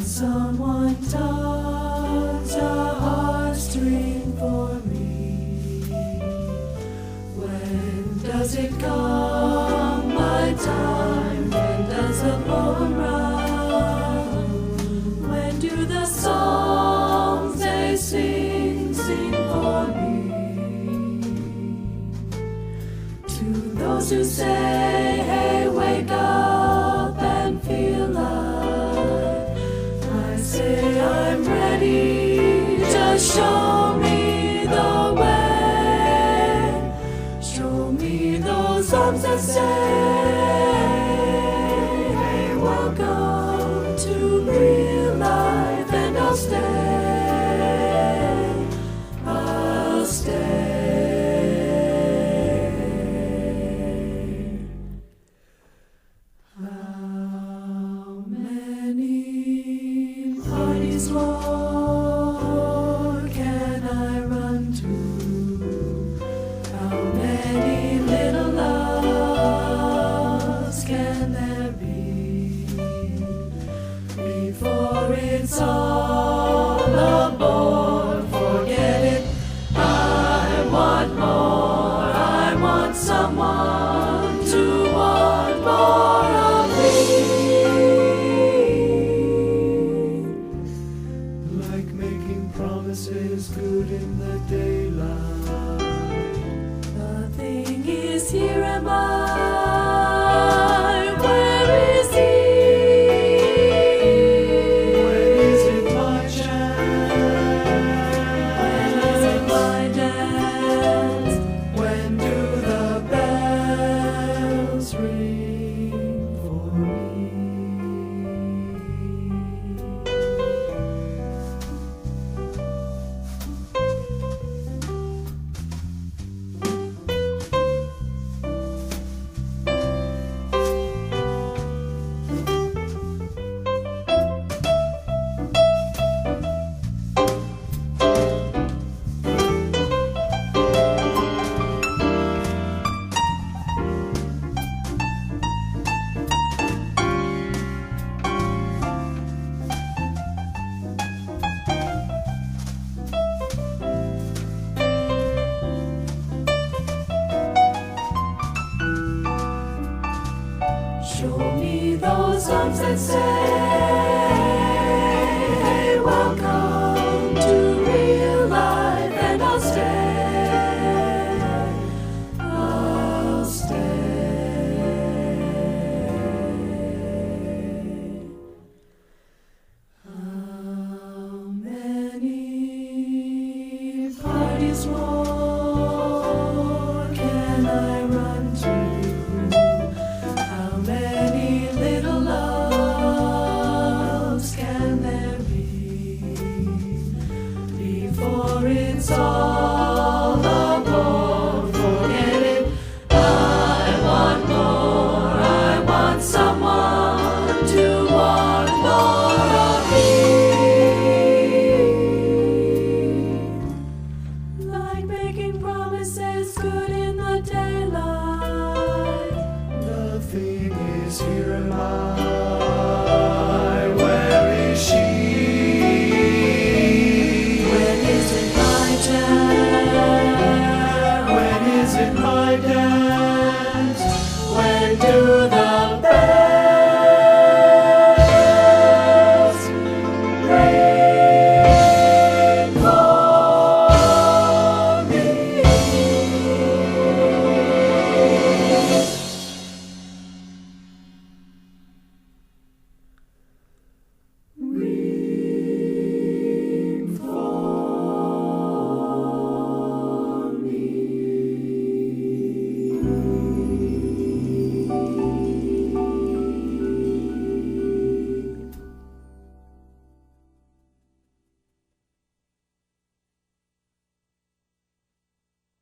Someone tugs a heartstring for me. When does it come my time? When does the poem run? When do the songs they sing for me? To those who say, hey, wake up and feel alive, I'm ready, just show me the way. Show me those arms that say, hey, welcome to real life, and I'll stay, I'll stay. How many parties more can I run to? How many little loves can there be before it's all aboard? Forget it, I want more. I want someone to want more of me. Promises good in the daylight. The thing is, here am I. Where is he? When is it my chance? When is it my dance? When do the bells ring for me? Show me those arms that say, hey, welcome to real life, and I'll stay, I'll stay. How many parties more can I run to? It's all aboard, forget it, I want more. I want someone to want more of me. Like making promises good in the daylight. The thing is, here am I.